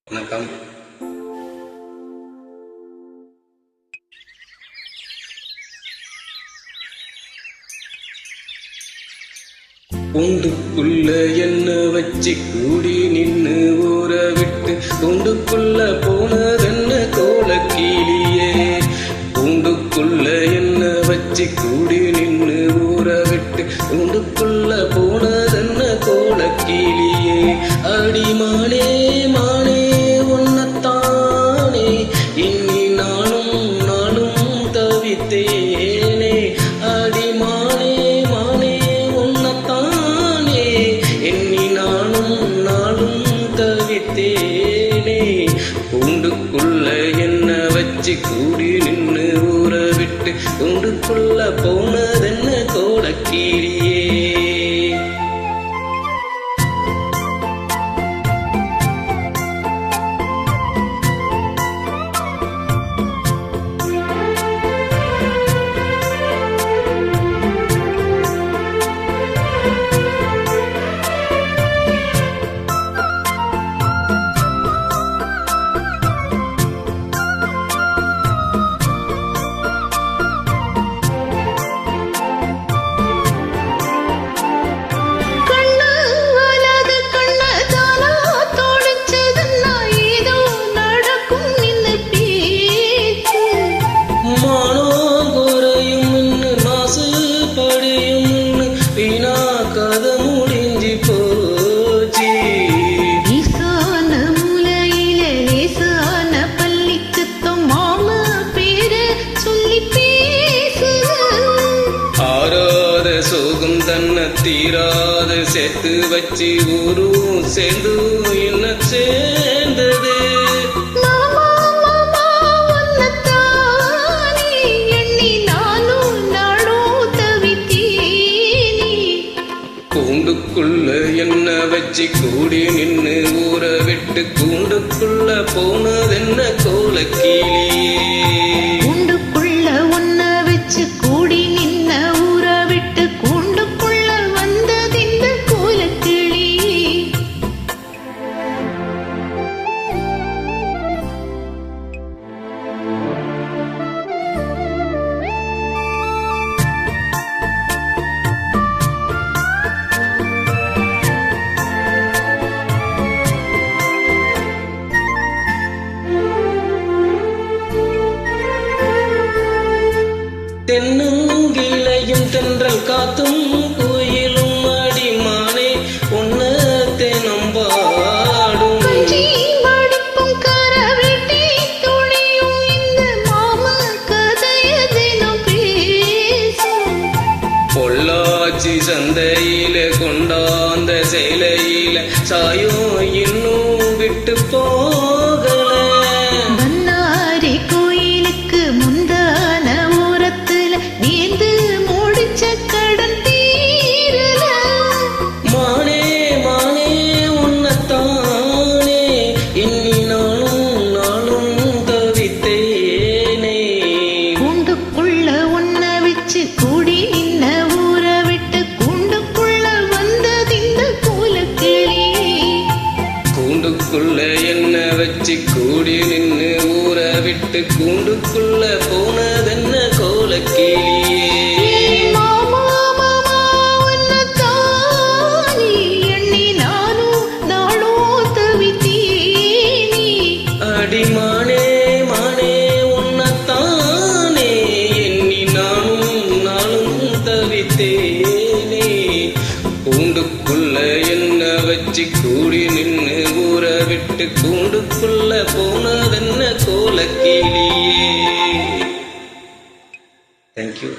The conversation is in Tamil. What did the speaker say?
வணக்கம். கூண்டுக்குள்ள என்ன வச்சு கூடி நின்னு ஊற விட்டு கூண்டுக்குள்ள போனதென்ன கோலக்கிளியே. கூண்டுக்குள்ள என்ன வச்சு கூடி நின்னு ஊற விட்டு கூண்டுக்குள்ள போனதென்ன கோலக்கிளியே. அடிமானே மானே உன்னத்தானே இன்னி நானும் நானும் தவித்தேனே. அடிமானே மானே உன்னத்தானே இன்னி நானும் நானும் தவித்தேனே. கூண்டுக்குள்ள என்ன வச்சு கூடி நின்னு ஊற விட்டு கூண்டுக்குள்ள போனதென்ன கோலக்கிளியே. சோகம் தன்ன தீராத சேர்த்து வச்சு ஊரும் சேர்ந்து என்ன சேர்ந்தது. கூண்டுக்குள்ள என்ன வச்சு கூடி நின்னு ஊற விட்டு கூண்டுக்குள்ள போனதென்ன கோலக்கிளியே. கூண்டுக்குள்ள ஒன்ன வச்சு கூடி நின்ன ஊற விட்டு கூண்டுக்குள்ள வந்ததிந்த கோலக்கிளி. தென்னங்கிளையும் தென்றல் காத்தும் கோயிலும் அடிமானே உன்ன தெனம் பாடும். பொள்ளாச்சி சந்தையில கொண்டாந்த சேலையில சாயம் இன்னும் விட்டு போகல. கூடி நின்ன ஊற விட்டு கூண்டுக்குள்ள வந்ததிந்த கோலக்கிளி. கூண்டுக்குள்ள என்ன வச்சு கூடி நின்னு ஊற விட்டு கூண்டுக்குள்ள போனதென்ன கோலக்கிளியே. அடிமானே மானே உன்னத்தானே எண்ணி நானும் நானும் தவித்தேனே. கூண்டுக்குள்ள என்ன வச்சு கூடி நின்னு ஊற விட்டு கூண்டுக்குள்ள போனதென்ன கோலக்கிளியே. தேங்க்யூ.